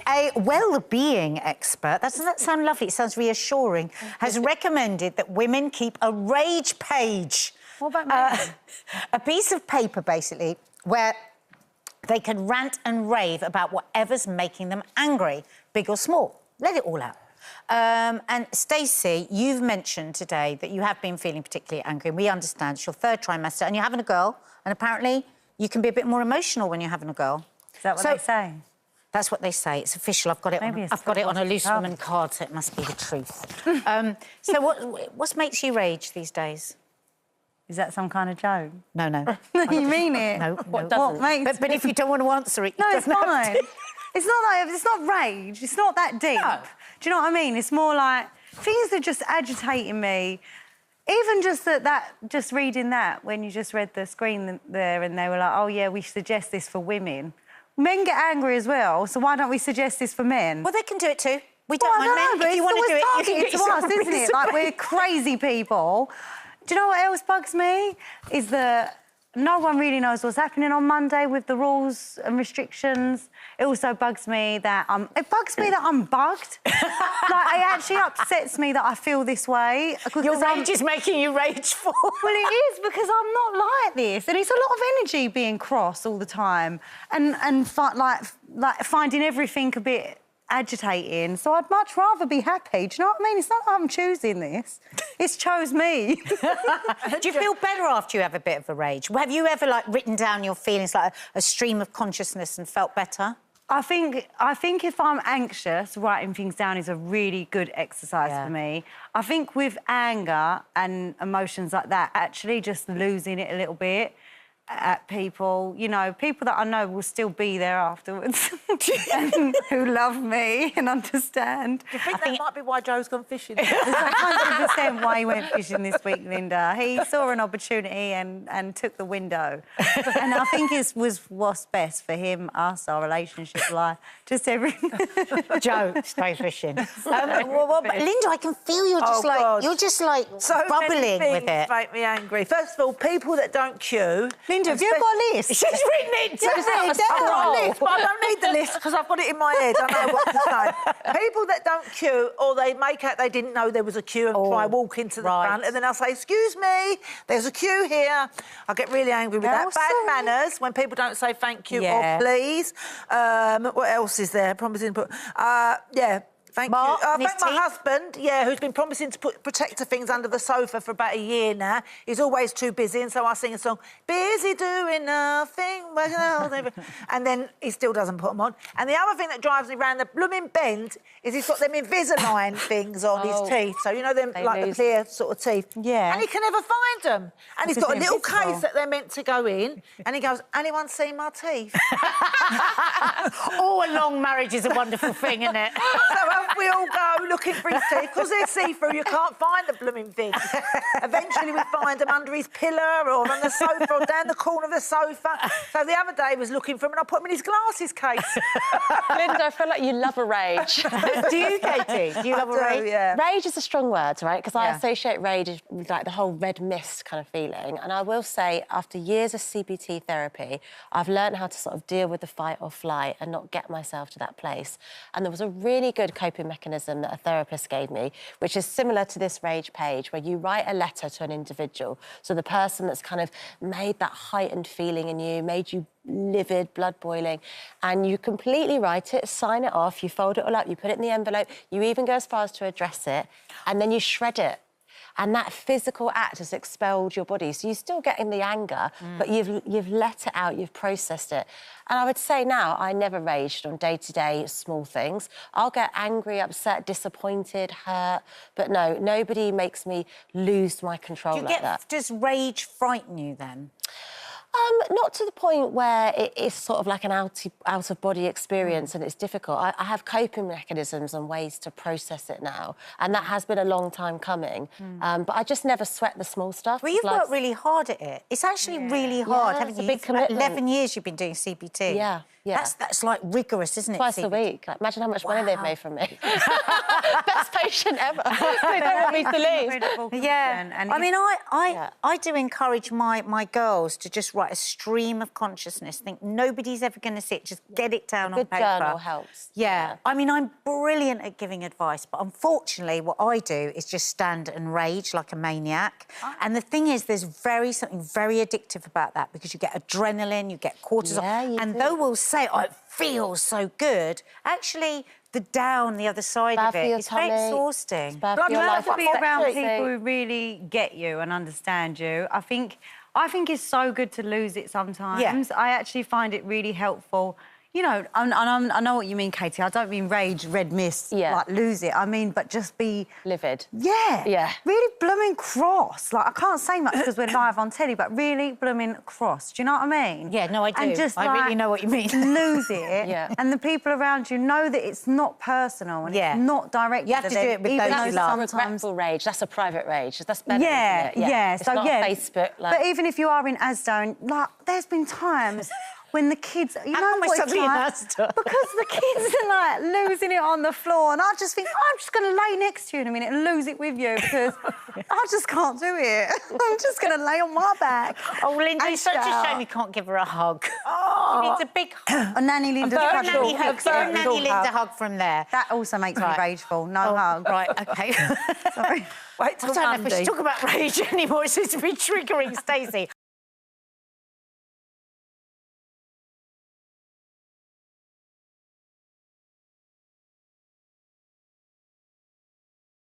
A well-being expert, doesn't that sound lovely? It sounds reassuring, has recommended that women keep a rage page. What about men? A piece of paper, basically, where they can rant and rave about whatever's making them angry, big or small. Let it all out. And Stacey, you've mentioned today that you have been feeling particularly angry, and we understand it's your third trimester, and you're having a girl, and apparently you can be a bit more emotional when you're having a girl. Is that what they say? That's what they say. It's official. I've got it on a loose woman card, so it must be the truth. So what makes you rage these days? Is that some kind of joke? No. You mean it? No. What makes... But if you don't want to answer it, you no, don't it's fine. have to. It's not like... It's not rage. It's not that deep. No. Do you know what I mean? It's more like things that just agitating me. Even just just reading that, when you just read the screen there and they were like, oh, yeah, we suggest this for women. Men get angry as well, so why don't we suggest this for men? Well, they can do it too. We don't mind men. But if you want to do it, you can get to us, isn't it? Like, we're crazy people. Do you know what else bugs me? Is that no one really knows what's happening on Monday with the rules and restrictions. It also bugs me that I'm bugged. Like, it actually upsets me that I feel this way. Your rage is making you rageful. Well, it is, because I'm not like this. And it's a lot of energy being cross all the time and finding everything a bit agitating. So I'd much rather be happy. Do you know what I mean? It's not that I'm choosing this. It's chose me. Do you feel better after you have a bit of a rage? Have you ever, like, written down your feelings, like a stream of consciousness, and felt better? I think if I'm anxious, writing things down is a really good exercise for me. I think with anger and emotions like that, actually just losing it a little bit at people, you know, people that I know will still be there afterwards and who love me and understand. Do you think that might be why Joe's gone fishing? That's 100% why he went fishing this week, Linda. He saw an opportunity and took the window. And I think it was what's best for him, us, our relationship, life, just everything. Joe, stay fishing. But Linda, I can feel you're just like so bubbling with it. Make me angry. First of all, people that don't queue. Linda, have you got a list? She's written it down. I've got a list, but I don't need the list because I've got it in my head. I know what to say. People that don't queue, or they make out they didn't know there was a queue and try walk into the front, and then I'll say, excuse me, there's a queue here. I get really angry with that. Bad manners, when people don't say thank you or please. What else is there? Promising to put... Thank you. Thank my husband, who's been promising to put protector things under the sofa for about a year now. He's always too busy, and so I sing a song, busy doing nothing, and then he still doesn't put them on. And the other thing that drives me round the blooming bend is he's got them Invisalign things on his teeth. So, you know, them like the clear sort of teeth. Yeah. And he can never find them. And he's got a little case that they're meant to go in, and he goes, anyone seen my teeth? A long marriage is a wonderful thing, isn't it? So we all go looking for his teeth, because they're see-through, you can't find the blooming thing. Eventually we find them under his pillar or on the sofa or down the corner of the sofa. So the other day he was looking for him and I put him in his glasses case. Linda, I feel like you love a rage. Do you, Katie? Do you love a rage? Yeah. Rage is a strong word, right? Because I associate rage with, like, the whole red mist kind of feeling. And I will say, after years of CBT therapy, I've learned how to sort of deal with the fight or flight and not get myself to that place. And there was a really good coping mechanism that a therapist gave me, which is similar to this rage page, where you write a letter to an individual. So the person that's kind of made that heightened feeling in you, made you livid, blood boiling, and you completely write it, sign it off, you fold it all up, you put it in the envelope, you even go as far as to address it, and then you shred it. And that physical act has expelled your body. So you're still getting the anger, but you've let it out, you've processed it. And I would say now, I never raged on day-to-day small things. I'll get angry, upset, disappointed, hurt, but no, nobody makes me lose my control like that. Does rage frighten you then? Not to the point where it is sort of like an out-of-body experience and it's difficult. I have coping mechanisms and ways to process it now, and that has been a long time coming. But I just never sweat the small stuff. Well, you've worked really hard at it. It's actually really hard, haven't you? It's a big commitment. 11 years you've been doing CBT. Yeah. Yeah. That's like rigorous, isn't it? Twice a week. Like, imagine how much money they've made from me. Best patient ever. They don't want me to leave. Yeah. And I mean, I do encourage my girls to just write a stream of consciousness. Think nobody's ever going to see it. Just get it down on Good paper. journal helps. Yeah. I mean, I'm brilliant at giving advice, but unfortunately, what I do is just stand and rage like a maniac. And the thing is, there's something very addictive about that because you get adrenaline, you get cortisol, and though we'll say, "Oh, it feels so good," actually, the other side of it is very exhausting. But I'm glad to be around people who really get you and understand you. I think it's so good to lose it sometimes. I actually find it really helpful. You know, I know what you mean, Katie. I don't mean rage, red mist, like lose it. I mean, but just be... livid. Yeah. Really blooming cross. Like, I can't say much because we're live on telly, but really blooming cross. Do you know what I mean? Yeah, no, I do. And just, I really know what you mean. Lose it. And the people around you know that it's not personal and it's not directed. You have to do it with those you love. That's a regretful rage. That's a private rage. That's better, Yeah. It's not Facebook. Like... But even if you are in Asda and, like, there's been times... when the kids, you know what it's like? Because the kids are like losing it on the floor, and I just think I'm just going to lay next to you in a minute and lose it with you because I just can't do it. I'm just going to lay on my back. Oh, Linda, it's such a shame you can't give her a hug. She needs a big hug. A Nanny Linda hug. Nanny Linda hug from there. That also makes me rageful. No hug. Right, OK. Sorry. Wait till I don't know if we should talk about rage anymore. It seems to be triggering Stacey.